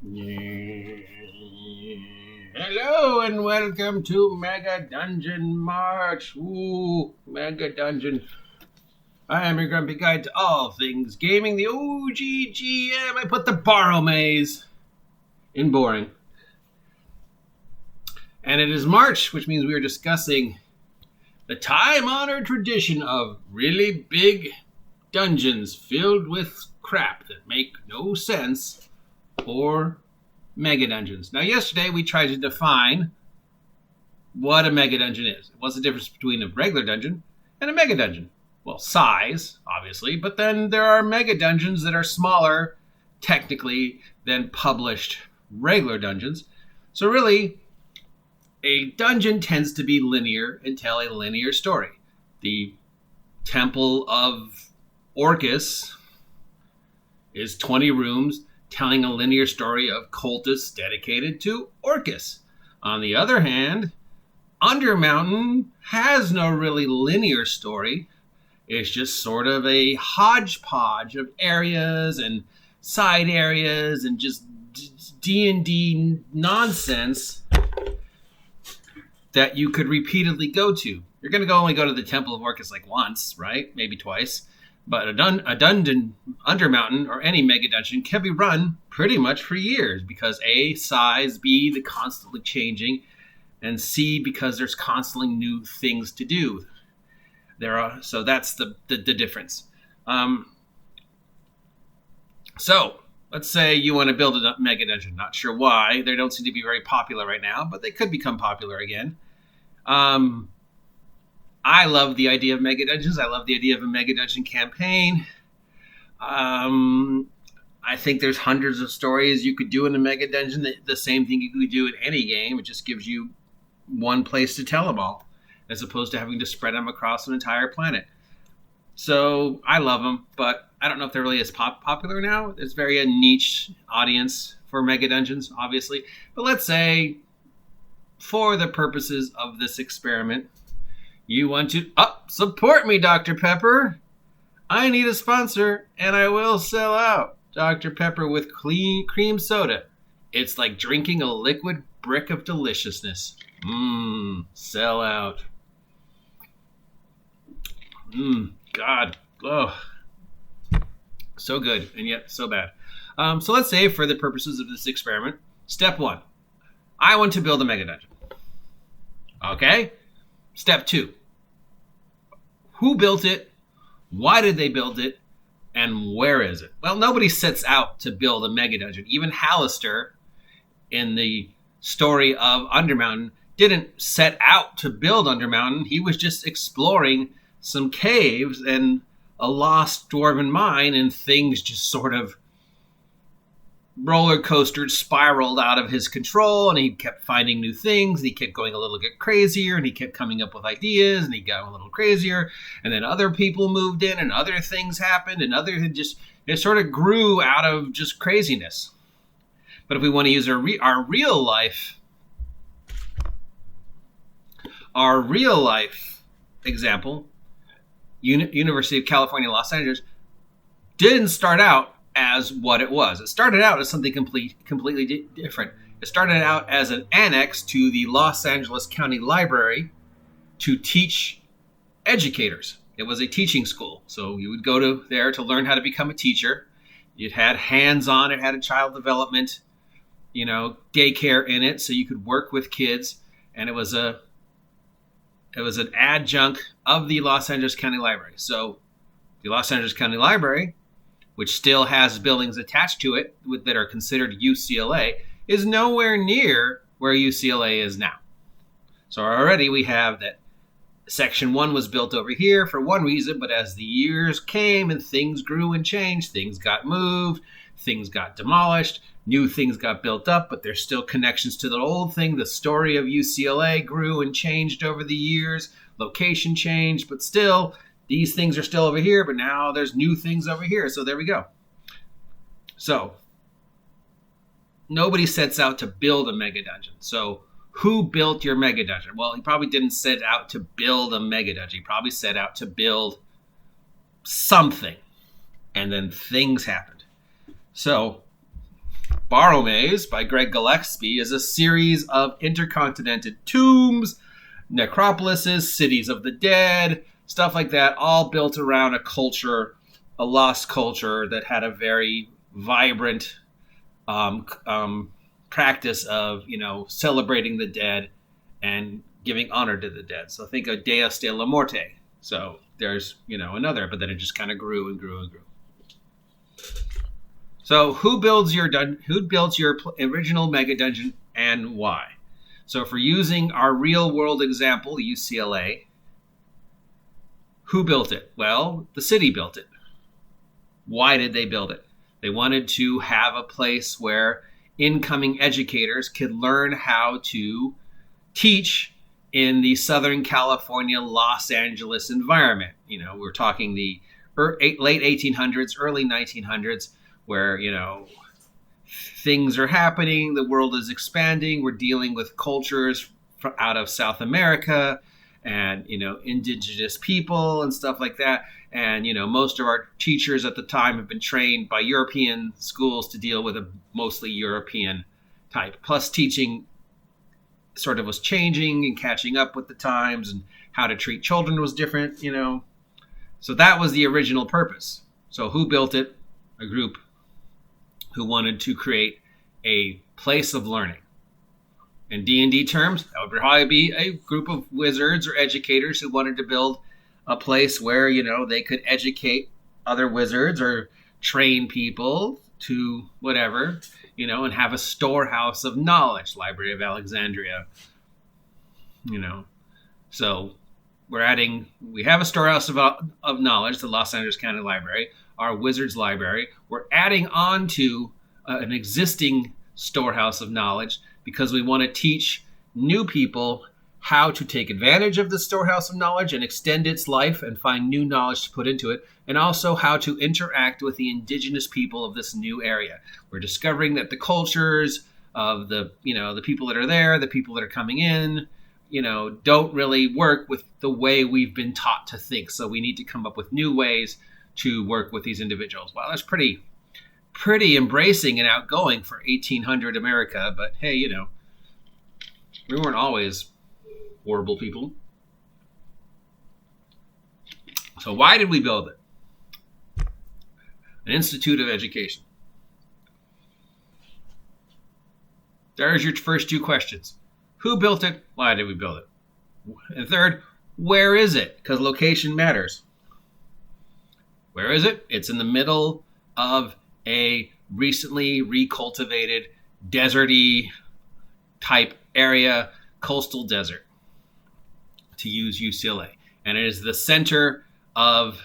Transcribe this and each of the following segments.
Hello and welcome to Mega Dungeon March. Ooh, Mega Dungeon. I am your grumpy guide to all things gaming, the OGGM. I put the Barrowmaze in boring. And it is March, which means we are discussing the time-honored tradition of really big dungeons filled with crap that make no sense, or mega dungeons. Now, yesterday we tried to define what a mega dungeon is. What's the difference between a regular dungeon and a mega dungeon? Well, size, obviously, but then there are mega dungeons that are smaller, technically, than published regular dungeons. So really, a dungeon tends to be linear and tell a linear story. The Temple of Orcus is 20 rooms telling a linear story of cultists dedicated to Orcus. On the other hand, Undermountain has no really linear story. It's just sort of a hodgepodge of areas and side areas and just D&D nonsense that you could repeatedly go to. You're going to only go to the Temple of Orcus like once, right? Maybe twice. But a dungeon, Undermountain, or any mega dungeon can be run pretty much for years because A, size, B, the constantly changing, and C, because there's constantly new things to do. So that's the difference. So let's say you want to build a mega dungeon. Not sure why. They don't seem to be very popular right now, but they could become popular again. I love the idea of mega dungeons. I love the idea of a mega dungeon campaign. I think there's hundreds of stories you could do in a mega dungeon. The same thing you could do in any game. It just gives you one place to tell them all, as opposed to having to spread them across an entire planet. So I love them, but I don't know if they're really as popular now. There's very a niche audience for mega dungeons, obviously. But let's say, for the purposes of this experiment, you want to support me, Dr. Pepper. I need a sponsor, and I will sell out. Dr. Pepper with cream soda. It's like drinking a liquid brick of deliciousness. Sell out. God. Oh. So good, and yet so bad. So let's say, for the purposes of this experiment, step 1. I want to build a mega dungeon. Okay? Step 2. Who built it? Why did they build it? And where is it? Well, nobody sets out to build a mega dungeon. Even Hallister, in the story of Undermountain, didn't set out to build Undermountain. He was just exploring some caves and a lost dwarven mine, and things just sort of roller coastered, spiraled out of his control, and he kept finding new things, and he kept going a little bit crazier, and he kept coming up with ideas, and he got a little crazier, and then other people moved in, and other things happened, and it sort of grew out of just craziness. But if we want to use our real life example, University of California, Los Angeles didn't start out as what it was. It started out as something completely different. It started out as an annex to the Los Angeles County Library to teach educators. It was a teaching school. So you would go there to learn how to become a teacher. It had hands-on. It had a child development, daycare in it, so you could work with kids. And it was an adjunct of the Los Angeles County Library. So the Los Angeles County Library, which still has buildings attached to it that are considered UCLA, is nowhere near where UCLA is now. So already we have that Section 1 was built over here for one reason, but as the years came and things grew and changed, things got moved, things got demolished, new things got built up, but there's still connections to the old thing. The story of UCLA grew and changed over the years. Location changed, but still, these things are still over here, but now there's new things over here. So there we go. So nobody sets out to build a mega dungeon. So who built your mega dungeon? Well, he probably didn't set out to build a mega dungeon. He probably set out to build something. And then things happened. So Barrowmaze by Greg Gillespie is a series of intercontinental tombs, necropolises, cities of the dead, stuff like that, all built around a culture, a lost culture that had a very vibrant practice of, celebrating the dead and giving honor to the dead. So think of Deus de la Morte. So there's, another, but then it just kind of grew and grew and grew. So who builds your original mega dungeon and why? So if we're using our real world example, UCLA, who built it? Well, the city built it. Why did they build it? They wanted to have a place where incoming educators could learn how to teach in the Southern California, Los Angeles environment. We're talking the late 1800s, early 1900s, where, things are happening, the world is expanding, we're dealing with cultures out of South America and, indigenous people and stuff like that. And, most of our teachers at the time have been trained by European schools to deal with a mostly European type. Plus teaching sort of was changing and catching up with the times, and how to treat children was different, So that was the original purpose. So who built it? A group who wanted to create a place of learning. In D&D terms, that would probably be a group of wizards or educators who wanted to build a place where, they could educate other wizards or train people to whatever, and have a storehouse of knowledge, Library of Alexandria, So we have a storehouse of knowledge, the Los Angeles County Library, our Wizards Library. We're adding on to an existing storehouse of knowledge because we want to teach new people how to take advantage of the storehouse of knowledge and extend its life and find new knowledge to put into it, and also how to interact with the indigenous people of this new area. We're discovering that the cultures of the people that are there, the people that are coming in, don't really work with the way we've been taught to think. So we need to come up with new ways to work with these individuals. Well, that's pretty embracing and outgoing for 1800 America, but hey, we weren't always horrible people. So why did we build it? An institute of education. There's your first two questions. Who built it? Why did we build it? And third, where is it? Because location matters. Where is it? It's in the middle of a recently recultivated, deserty type area, coastal desert, to use UCLA. And it is the center of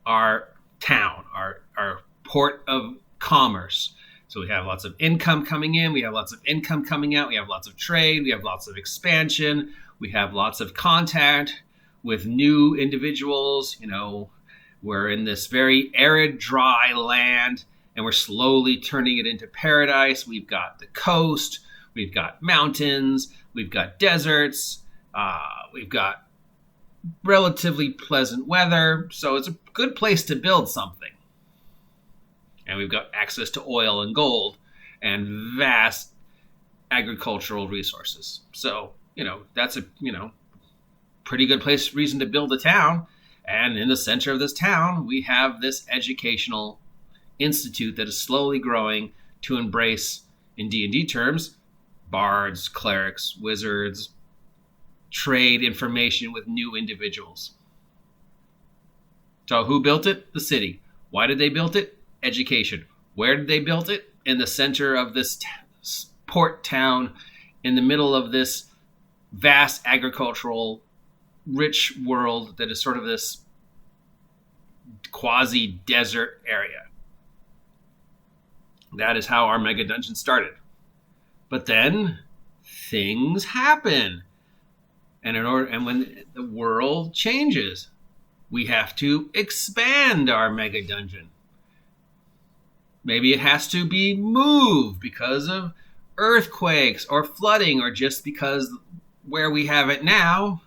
our town, our port of commerce. So we have lots of income coming in, we have lots of income coming out, we have lots of trade, we have lots of expansion, we have lots of contact with new individuals. We're in this very arid, dry land, and we're slowly turning it into paradise. We've got the coast, we've got mountains, we've got deserts, we've got relatively pleasant weather. So it's a good place to build something. And we've got access to oil and gold and vast agricultural resources. So, that's a, pretty good reason to build a town. And in the center of this town, we have this educational institute that is slowly growing to embrace, in D&D terms, bards, clerics, wizards, trade information with new individuals. So who built it? The city. Why did they build it? Education. Where did they build it? In the center of this port town, in the middle of this vast agricultural rich world that is sort of this quasi-desert area. That is how our mega dungeon started. But then things happen. And when the world changes, we have to expand our mega dungeon. Maybe it has to be moved because of earthquakes or flooding, or just because where we have it now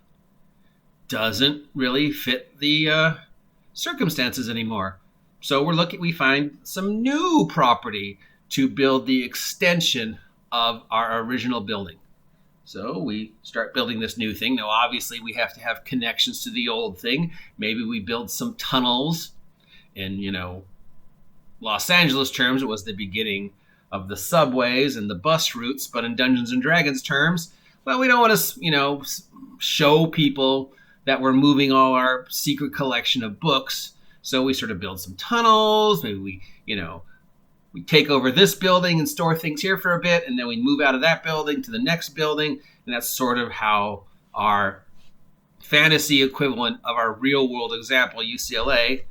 doesn't really fit the circumstances anymore. So we find some new property to build the extension of our original building. So we start building this new thing. Now, obviously, we have to have connections to the old thing. Maybe we build some tunnels. In, Los Angeles terms, it was the beginning of the subways and the bus routes. But in Dungeons and Dragons terms, well, we don't want to, show people that we're moving all our secret collection of books. So we sort of build some tunnels. Maybe we take over this building and store things here for a bit, and then we move out of that building to the next building. And that's sort of how our fantasy equivalent of our real world example, UCLA,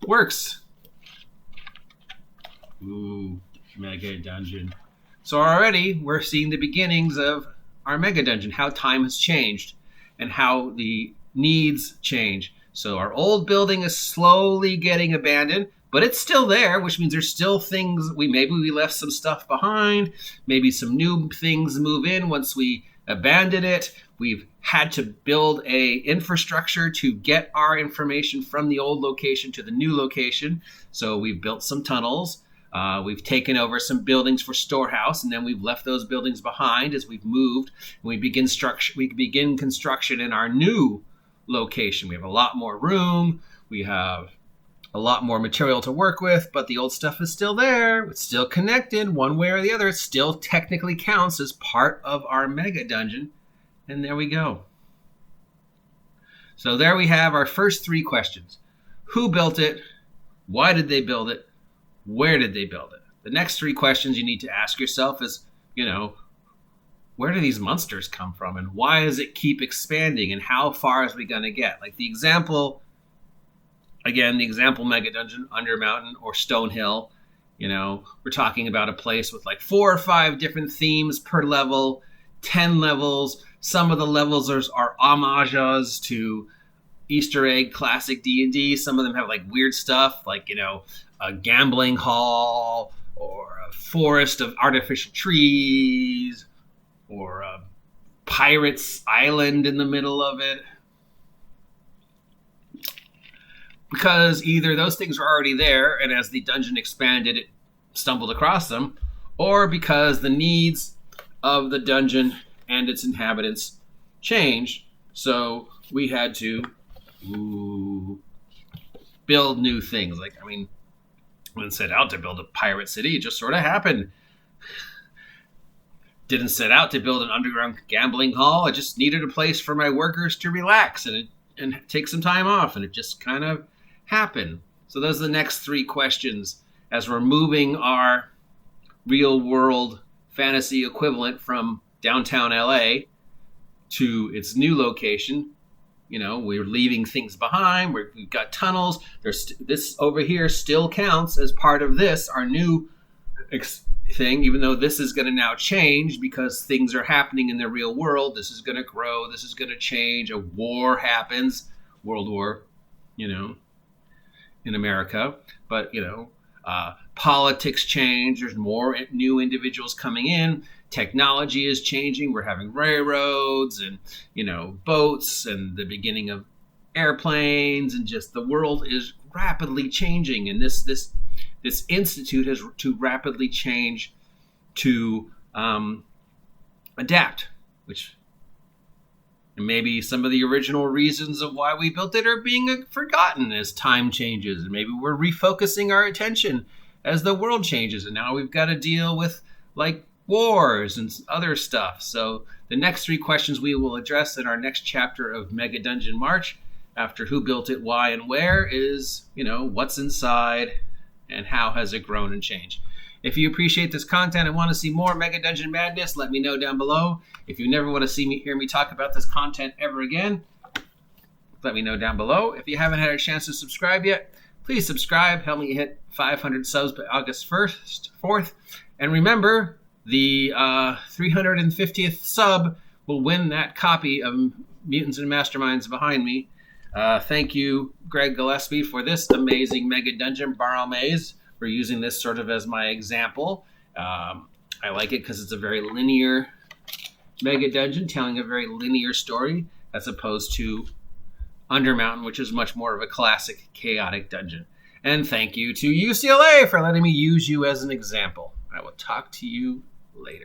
works. Ooh, mega dungeon. So already we're seeing the beginnings of our mega dungeon, how time has changed and how the needs change. So our old building is slowly getting abandoned, but it's still there, which means there's still things. Maybe we left some stuff behind. Maybe some new things move in once we abandon it. We've had to build a infrastructure to get our information from the old location to the new location. So we've built some tunnels. We've taken over some buildings for storehouse, and then we've left those buildings behind as we've moved. And we begin construction in our new location. We have a lot more room. We have a lot more material to work with, but the old stuff is still there. It's still connected one way or the other. It still technically counts as part of our mega dungeon. And there we go. So there we have our first 3 questions. Who built it? Why did they build it? Where did they build it? The next 3 questions you need to ask yourself is, where do these monsters come from? And why does it keep expanding? And how far is we going to get? Like the example mega dungeon, Undermountain or Stonehill, we're talking about a place with like 4 or 5 different themes per level, 10 levels. Some of the levels are homages to Easter egg classic D&D. Some of them have like weird stuff like, a gambling hall or a forest of artificial trees or a pirate's island in the middle of it. Because either those things were already there, and as the dungeon expanded, it stumbled across them, or because the needs of the dungeon and its inhabitants changed, so we had to build new things. I didn't set out to build a pirate city. It just sort of happened. Didn't set out to build an underground gambling hall. I just needed a place for my workers to relax and take some time off, and it just kind of happen. So those are the next 3 questions as we're moving our real world fantasy equivalent from downtown LA to its new location. We're leaving things behind. We've got tunnels. This over here still counts as part of this, our new thing, even though this is going to now change because things are happening in the real world. This is going to grow. This is going to change. A war happens. World War, in America, but politics change. There's more new individuals coming in. Technology is changing. We're having railroads and boats and the beginning of airplanes, and just the world is rapidly changing. And this institute has to rapidly change to adapt, which. And maybe some of the original reasons of why we built it are being forgotten as time changes. And maybe we're refocusing our attention as the world changes. And now we've got to deal with like wars and other stuff. So the next 3 questions we will address in our next chapter of Mega Dungeon March, after who built it, why, and where, is, what's inside and how has it grown and changed. If you appreciate this content and want to see more Mega Dungeon Madness, let me know down below. If you never want to hear me talk about this content ever again, let me know down below. If you haven't had a chance to subscribe yet, please subscribe. Help me hit 500 subs by August 4th. And remember, the 350th sub will win that copy of Mutants and Masterminds behind me. Thank you, Greg Gillespie, for this amazing Mega Dungeon Barrowmaze. We're using this sort of as my example. I like it because it's a very linear mega dungeon telling a very linear story as opposed to Undermountain, which is much more of a classic chaotic dungeon. And thank you to UCLA for letting me use you as an example. I will talk to you later.